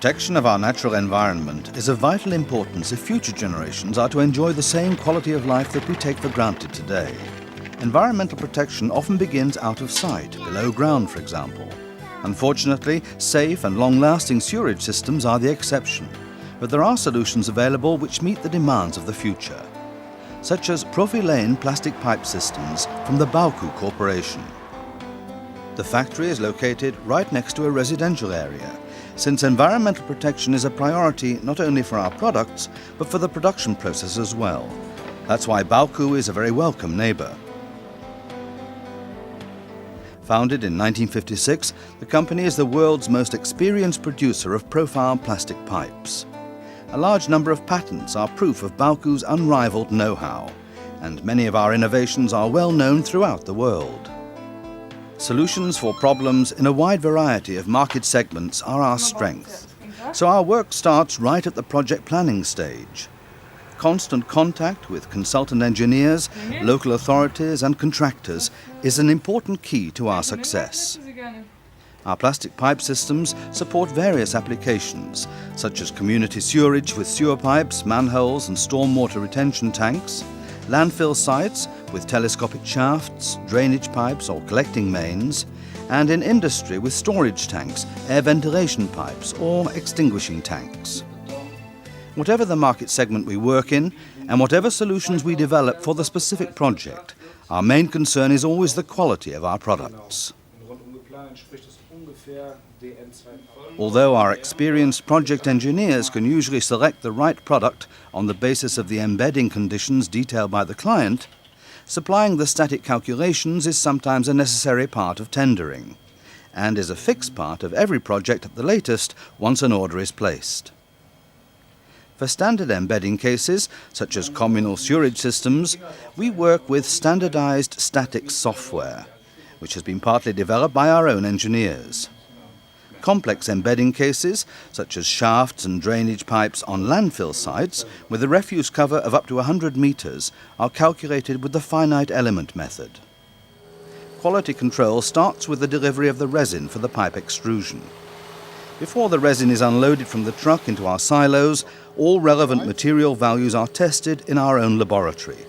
Protection of our natural environment is of vital importance if future generations are to enjoy the same quality of life that we take for granted today. Environmental protection often begins out of sight, below ground for example. Unfortunately, safe and long-lasting sewerage systems are the exception, but there are solutions available which meet the demands of the future, such as propylene plastic pipe systems from the Bauku Corporation. The factory is located right next to a residential area, since environmental protection is a priority not only for our products, but for the production process as well. That's why Bauku is a very welcome neighbor. Founded in 1956, the company is the world's most experienced producer of profile plastic pipes. A large number of patents are proof of Bauku's unrivaled know-how, and many of our innovations are well known throughout the world. Solutions for problems in a wide variety of market segments are our strength. So our work starts right at the project planning stage. Constant contact with consultant engineers, local authorities and contractors is an important key to our success. Our plastic pipe systems support various applications, such as community sewerage with sewer pipes, manholes and stormwater retention tanks, landfill sites with telescopic shafts, drainage pipes or collecting mains, and in industry with storage tanks, air ventilation pipes or extinguishing tanks. Whatever the market segment we work in, and whatever solutions we develop for the specific project, our main concern is always the quality of our products. Although our experienced project engineers can usually select the right product on the basis of the embedding conditions detailed by the client, supplying the static calculations is sometimes a necessary part of tendering, and is a fixed part of every project at the latest once an order is placed. For standard embedding cases, such as communal sewerage systems, we work with standardized static software, which has been partly developed by our own engineers. Complex embedding cases, such as shafts and drainage pipes on landfill sites with a refuse cover of up to 100 meters, are calculated with the finite element method. Quality control starts with the delivery of the resin for the pipe extrusion. Before the resin is unloaded from the truck into our silos, all relevant material values are tested in our own laboratory.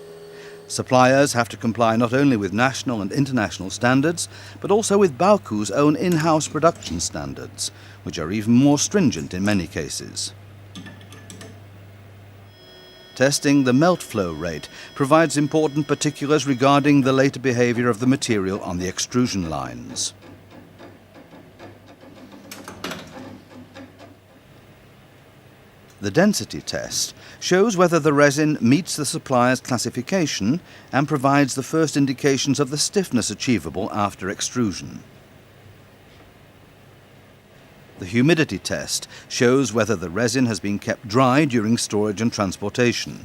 Suppliers have to comply not only with national and international standards, but also with Bauku's own in-house production standards, which are even more stringent in many cases. Testing the melt flow rate provides important particulars regarding the later behavior of the material on the extrusion lines. The density test shows whether the resin meets the supplier's classification and provides the first indications of the stiffness achievable after extrusion. The humidity test shows whether the resin has been kept dry during storage and transportation.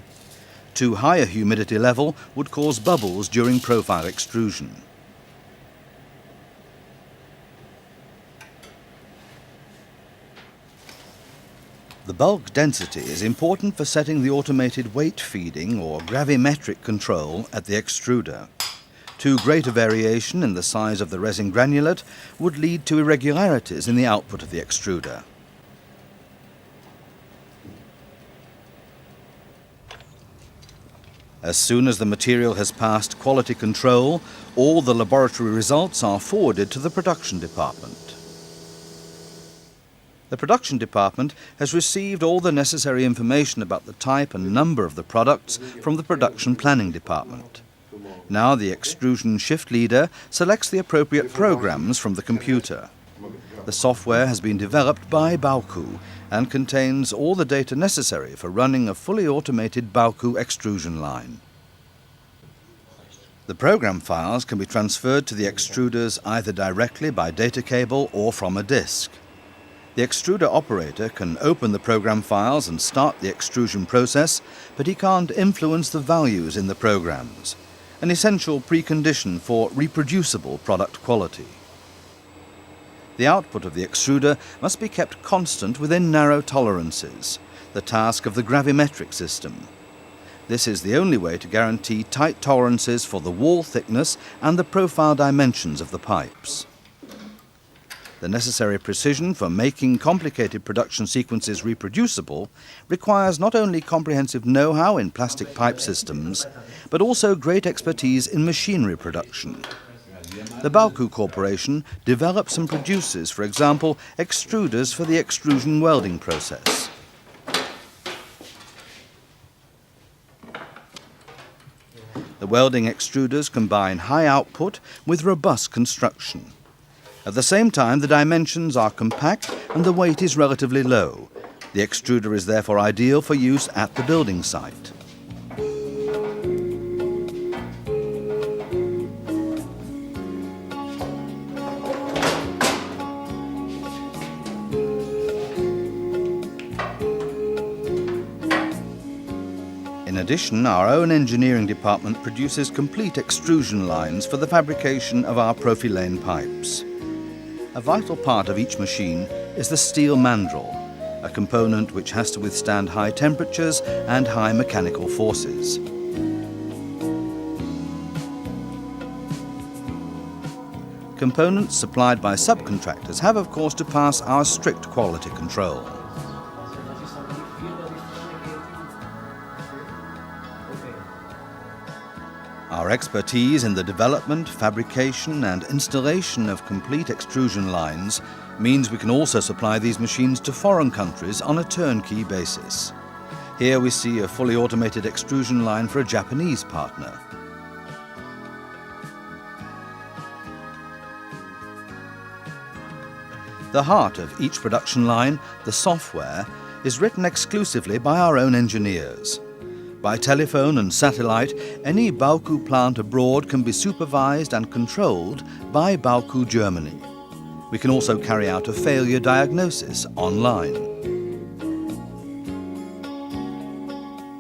Too high a humidity level would cause bubbles during profile extrusion. The bulk density is important for setting the automated weight feeding or gravimetric control at the extruder. Too great a variation in the size of the resin granulate would lead to irregularities in the output of the extruder. As soon as the material has passed quality control, all the laboratory results are forwarded to the production department. The production department has received all the necessary information about the type and number of the products from the production planning department. Now the extrusion shift leader selects the appropriate programs from the computer. The software has been developed by Bauku and contains all the data necessary for running a fully automated Bauku extrusion line. The program files can be transferred to the extruders either directly by data cable or from a disk. The extruder operator can open the program files and start the extrusion process, but he can't influence the values in the programs, an essential precondition for reproducible product quality. The output of the extruder must be kept constant within narrow tolerances, the task of the gravimetric system. This is the only way to guarantee tight tolerances for the wall thickness and the profile dimensions of the pipes. The necessary precision for making complicated production sequences reproducible requires not only comprehensive know-how in plastic pipe systems, but also great expertise in machinery production. The Bauku Corporation develops and produces, for example, extruders for the extrusion welding process. The welding extruders combine high output with robust construction. At the same time, the dimensions are compact and the weight is relatively low. The extruder is therefore ideal for use at the building site. In addition, our own engineering department produces complete extrusion lines for the fabrication of our profilane pipes. A vital part of each machine is the steel mandrel, a component which has to withstand high temperatures and high mechanical forces. Components supplied by subcontractors have, of course, to pass our strict quality control. Our expertise in the development, fabrication and installation of complete extrusion lines means we can also supply these machines to foreign countries on a turnkey basis. Here we see a fully automated extrusion line for a Japanese partner. The heart of each production line, the software, is written exclusively by our own engineers. By telephone and satellite, any bauku plant abroad can be supervised and controlled by Bauku Germany. We can also carry out a failure diagnosis online.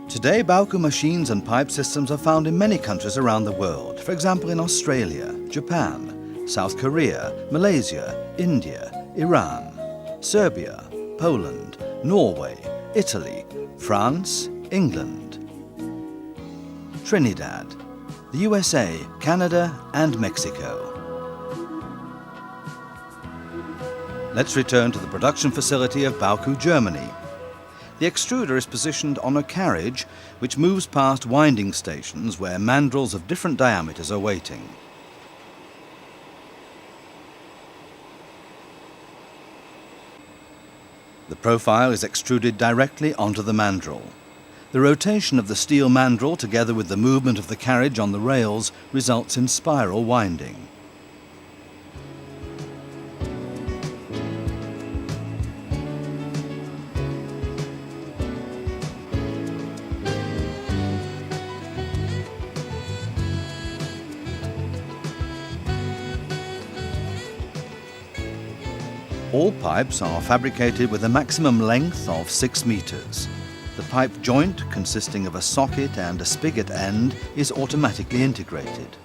Today, bauku machines and pipe systems are found in many countries around the world, for example in Australia, Japan, South Korea, Malaysia, India, Iran, Serbia, Poland, Norway, Italy, France, England, Trinidad, the USA, Canada and Mexico. Let's return to the production facility of Bauku, Germany. The extruder is positioned on a carriage which moves past winding stations where mandrels of different diameters are waiting. The profile is extruded directly onto the mandrel. The rotation of the steel mandrel together with the movement of the carriage on the rails results in spiral winding. All pipes are fabricated with a maximum length of 6 meters. The pipe joint, consisting of a socket and a spigot end, is automatically integrated.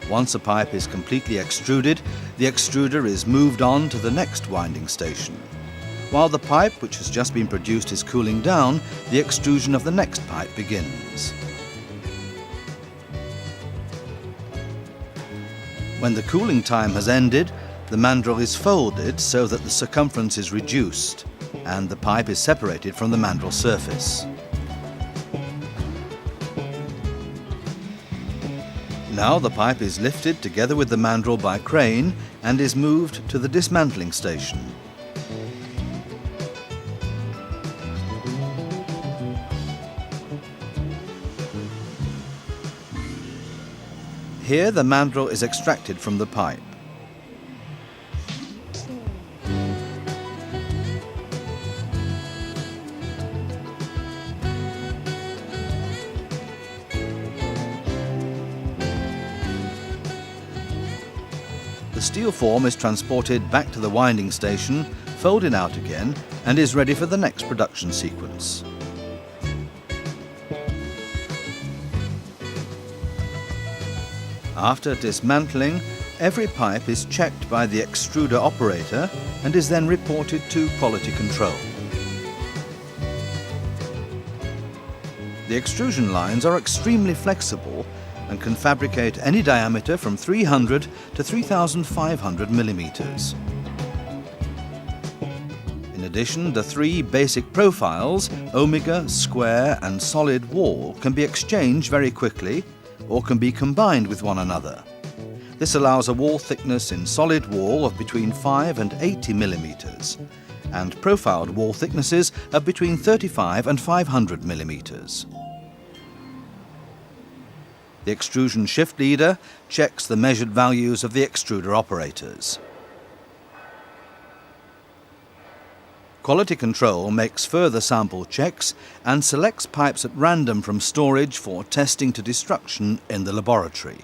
Once a pipe is completely extruded, the extruder is moved on to the next winding station. While the pipe, which has just been produced, is cooling down, the extrusion of the next pipe begins. When the cooling time has ended, the mandrel is folded so that the circumference is reduced and the pipe is separated from the mandrel surface. Now the pipe is lifted together with the mandrel by crane and is moved to the dismantling station. Here the mandrel is extracted from the pipe. The steel form is transported back to the winding station, folded out again, and is ready for the next production sequence. After dismantling, every pipe is checked by the extruder operator and is then reported to quality control. The extrusion lines are extremely flexible and can fabricate any diameter from 300 to 3,500 millimeters. In addition, the three basic profiles, omega, square and solid wall, can be exchanged very quickly or can be combined with one another. This allows a wall thickness in solid wall of between 5 and 80 millimeters and profiled wall thicknesses of between 35 and 500 millimeters. The extrusion shift leader checks the measured values of the extruder operators. Quality control makes further sample checks and selects pipes at random from storage for testing to destruction in the laboratory.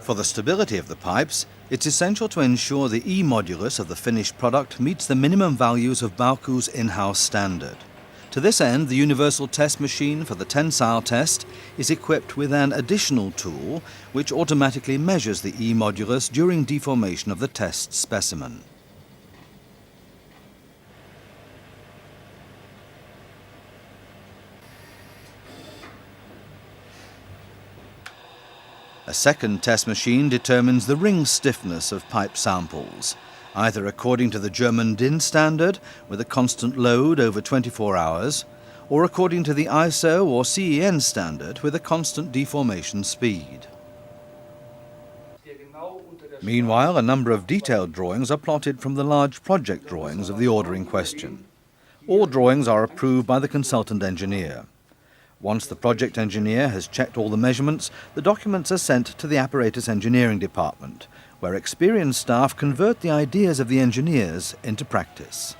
For the stability of the pipes, it's essential to ensure the E-modulus of the finished product meets the minimum values of Bauku's in-house standard. To this end, the universal test machine for the tensile test is equipped with an additional tool which automatically measures the E-modulus during deformation of the test specimen. A second test machine determines the ring stiffness of pipe samples, either according to the German DIN standard with a constant load over 24 hours, or according to the ISO or CEN standard with a constant deformation speed. Meanwhile, a number of detailed drawings are plotted from the large project drawings of the order in question. All drawings are approved by the consultant engineer. Once the project engineer has checked all the measurements, the documents are sent to the apparatus engineering department, where experienced staff convert the ideas of the engineers into practice.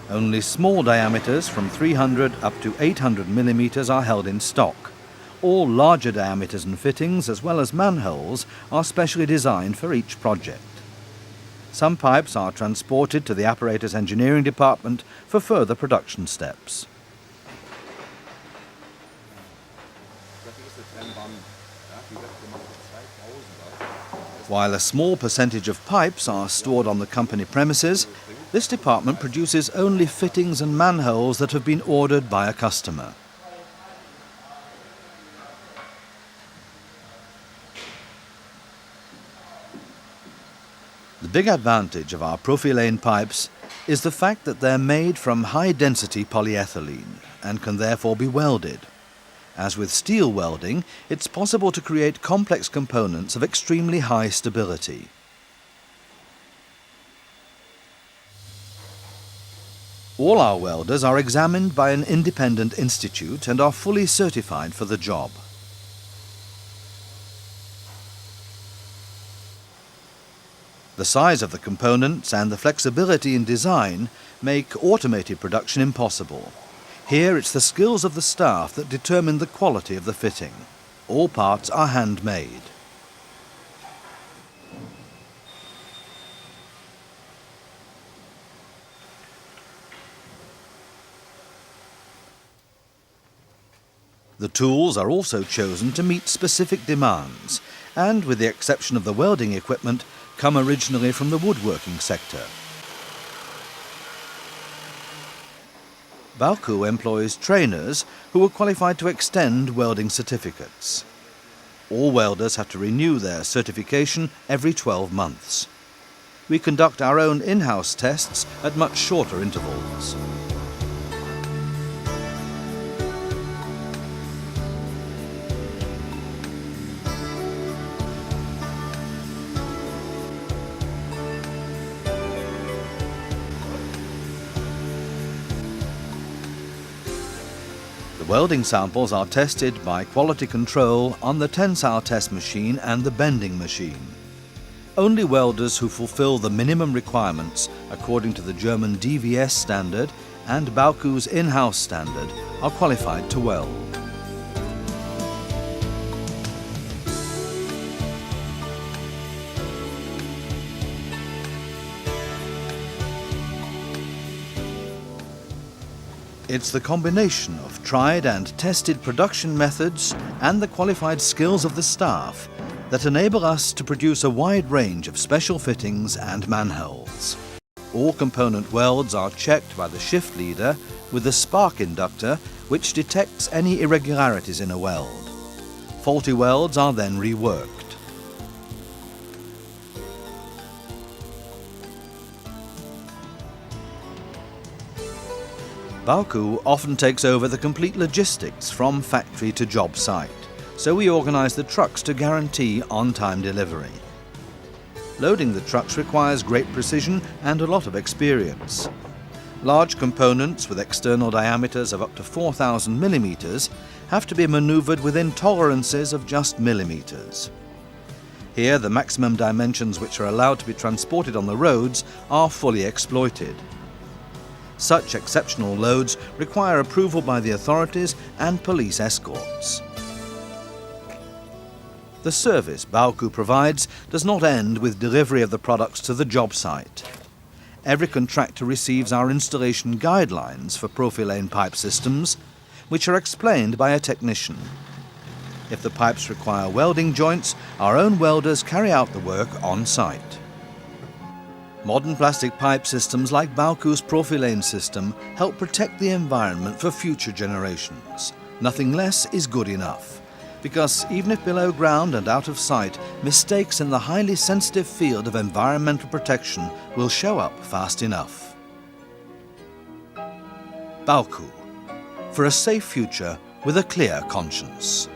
Only small diameters from 300 up to 800 millimeters are held in stock. All larger diameters and fittings, as well as manholes, are specially designed for each project. Some pipes are transported to the apparatus engineering department for further production steps. While a small percentage of pipes are stored on the company premises, this department produces only fittings and manholes that have been ordered by a customer. The big advantage of our profilane pipes is the fact that they're made from high-density polyethylene and can therefore be welded. As with steel welding, it's possible to create complex components of extremely high stability. All our welders are examined by an independent institute and are fully certified for the job. The size of the components and the flexibility in design make automated production impossible. Here it's the skills of the staff that determine the quality of the fitting. All parts are handmade. The tools are also chosen to meet specific demands and, with the exception of the welding equipment, come originally from the woodworking sector. Bauku employs trainers who are qualified to extend welding certificates. All welders have to renew their certification every 12 months. We conduct our own in-house tests at much shorter intervals. Welding samples are tested by quality control on the tensile test machine and the bending machine. Only welders who fulfill the minimum requirements according to the German DVS standard and Bauku's in-house standard are qualified to weld. It's the combination of tried and tested production methods and the qualified skills of the staff that enable us to produce a wide range of special fittings and manholes. All component welds are checked by the shift leader with the spark inductor, which detects any irregularities in a weld. Faulty welds are then reworked. Bauku often takes over the complete logistics from factory to job site, so we organise the trucks to guarantee on-time delivery. Loading the trucks requires great precision and a lot of experience. Large components with external diameters of up to 4,000 millimeters have to be manoeuvred within tolerances of just millimeters. Here, the maximum dimensions which are allowed to be transported on the roads are fully exploited. Such exceptional loads require approval by the authorities and police escorts. The service bauku provides does not end with delivery of the products to the job site. Every contractor receives our installation guidelines for profilane pipe systems, which are explained by a technician. If the pipes require welding joints, our own welders carry out the work on site. Modern plastic pipe systems like Bauku's profilane system help protect the environment for future generations. Nothing less is good enough, because even if below ground and out of sight, mistakes in the highly sensitive field of environmental protection will show up fast enough. Bauku, for a safe future with a clear conscience.